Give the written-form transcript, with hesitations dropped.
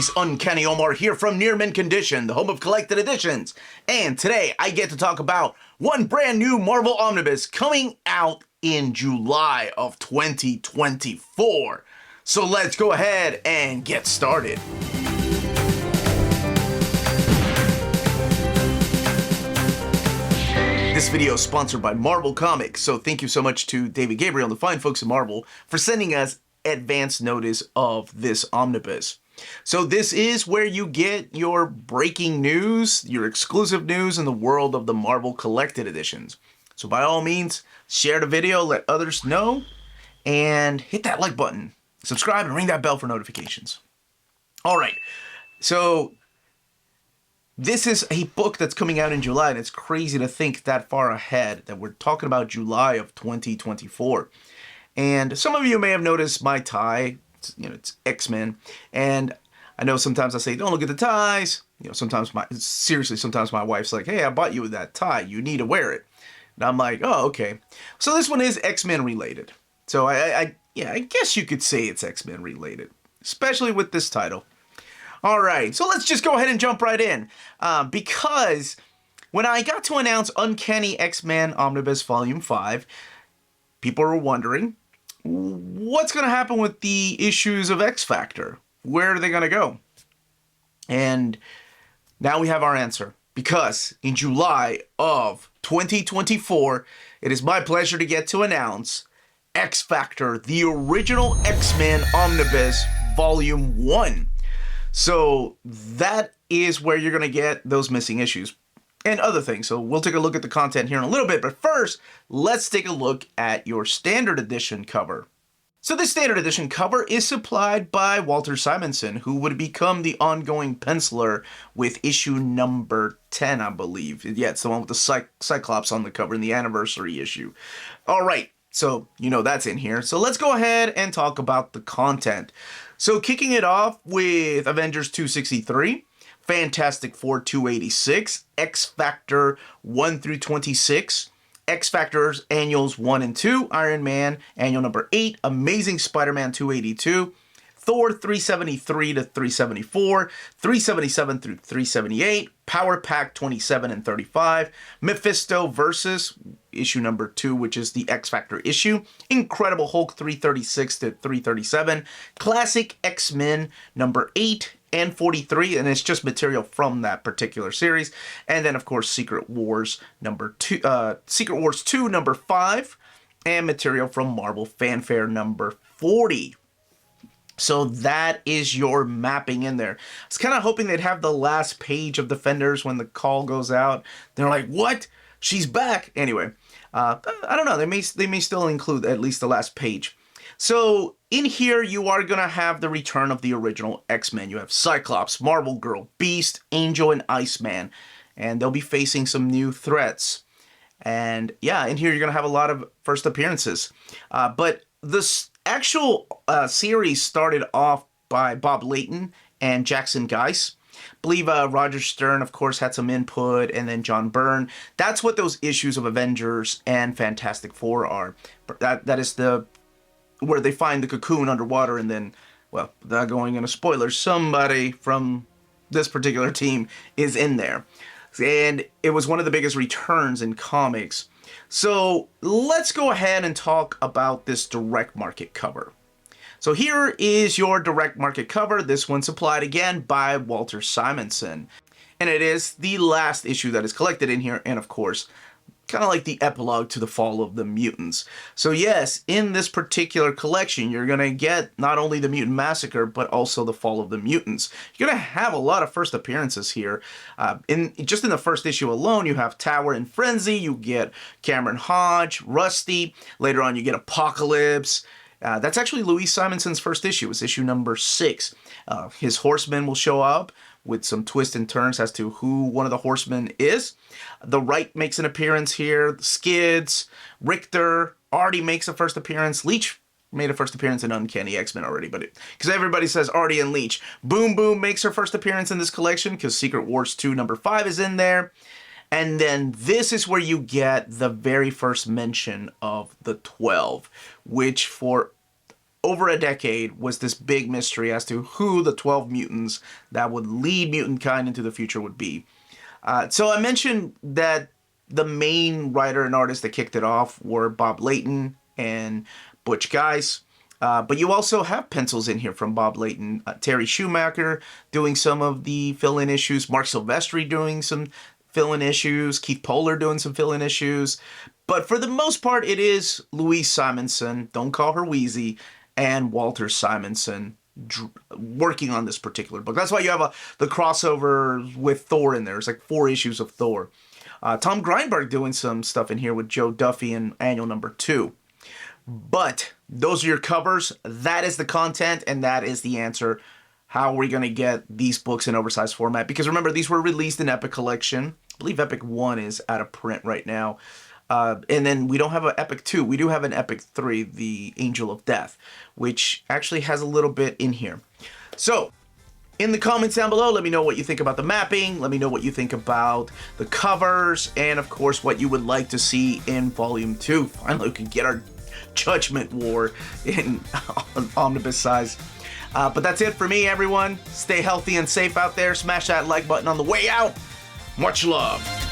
Peace, Uncanny Omar here from Near Mint Condition, the home of collected editions. And today I get to talk about one brand new Marvel Omnibus coming out in July of 2024. So let's go ahead and get started. This video is sponsored by Marvel Comics, so thank you so much to David Gabriel and the fine folks at Marvel for sending us advance notice of this omnibus. So this is where you get your breaking news, your exclusive news in the world of the Marvel collected editions. So by all means, share the video, let others know, and hit that like button, subscribe, and ring that bell for notifications. All right, so this is a book that's coming out in July, and it's crazy to think that far ahead, that we're talking about July of 2024. And some of you may have noticed my tie. It's X-Men, and I know sometimes I say, don't look at the ties. Sometimes my wife's like, hey, I bought you that tie. You need to wear it. And I'm like, oh, okay. So this one is X-Men related. So I guess you could say it's X-Men related, especially with this title. All right, so let's just go ahead and jump right in, because when I got to announce Uncanny X-Men Omnibus Volume 5, people were wondering, what's going to happen with the issues of X Factor? Where are they going to go? And now we have our answer, because in July of 2024, it is my pleasure to get to announce X Factor, the original X-Men Omnibus Volume 1. So that is where you're going to get those missing issues and other things. So we'll take a look at the content here in a little bit, but first, let's take a look at your standard edition cover. So this standard edition cover is supplied by Walter Simonson, who would become the ongoing penciler with issue number 10, I believe. Yeah, it's the one with the Cyclops on the cover in the anniversary issue. All right, so that's in here. So let's go ahead and talk about the content. So kicking it off with Avengers 263, Fantastic Four 286, X Factor 1 through 26, X Factor's Annuals 1 and 2, Iron Man Annual number 8, Amazing Spider-Man 282, Thor 373 to 374, 377 through 378, Power Pack 27 and 35, Mephisto versus issue number 2, which is the X Factor issue, Incredible Hulk 336 to 337, Classic X-Men number 8 and 43, and it's just material from that particular series. And then of course Secret Wars 2 number 5, and material from Marvel Fanfare number 40. So that is your mapping in there. I was kind of hoping they'd have the last page of Defenders when the call goes out. They're like, what? She's back. Anyway, I don't know. They may still include at least the last page. So in here, you are going to have the return of the original X-Men. You have Cyclops, Marvel Girl, Beast, Angel, and Iceman. And they'll be facing some new threats. And yeah, in here, you're going to have a lot of first appearances. But this actual series started off by Bob Layton and Jackson Guice. I believe Roger Stern, of course, had some input, and then John Byrne. That's what those issues of Avengers and Fantastic Four are. That is where they find the cocoon underwater, and then, well, without going into spoilers, somebody from this particular team is in there. And it was one of the biggest returns in comics. So let's go ahead and talk about this direct market cover. So here is your direct market cover. This one supplied again by Walter Simonson. And it is the last issue that is collected in here, and of course, kind of like the epilogue to the fall of the mutants. So yes, in this particular collection, you're going to get not only the Mutant Massacre, but also the fall of the mutants. You're going to have a lot of first appearances here. Just in the first issue alone, you have Tower and Frenzy, you get Cameron Hodge, Rusty, later on you get Apocalypse. That's actually Louise Simonson's first issue. It's issue number 6. His Horsemen will show up with some twists and turns as to who one of the Horsemen is. The Right makes an appearance here. The Skids, Richter, Artie makes a first appearance. Leech made a first appearance in Uncanny X-Men already, but because everybody says Artie and Leech. Boom Boom makes her first appearance in this collection because Secret Wars 2 number 5 is in there. And then this is where you get the very first mention of the 12, which for over a decade was this big mystery as to who the 12 mutants that would lead mutant kind into the future would be. So I mentioned that the main writer and artist that kicked it off were Bob Layton and Butch Guice. But you also have pencils in here from Bob Layton, Terry Schumacher doing some of the fill-in issues, Mark Silvestri doing some fill-in issues, Keith Poehler doing some fill-in issues. But for the most part, it is Louise Simonson, don't call her Wheezy, and Walter Simonson working on this particular book. That's why you have the crossover with Thor in there. There's like 4 issues of Thor. Tom Greinberg doing some stuff in here with Joe Duffy in annual number 2. But those are your covers. That is the content, and that is the answer. How are we going to get these books in oversized format? Because remember, these were released in Epic Collection. I believe Epic 1 is out of print right now. And then we don't have an Epic 2. We do have an Epic 3, The Angel of Death, which actually has a little bit in here. So, in the comments down below, let me know what you think about the mapping. Let me know what you think about the covers. And, of course, what you would like to see in Volume 2. Finally, we can get our Judgment War in omnibus size. But that's it for me, everyone. Stay healthy and safe out there. Smash that like button on the way out. Much love.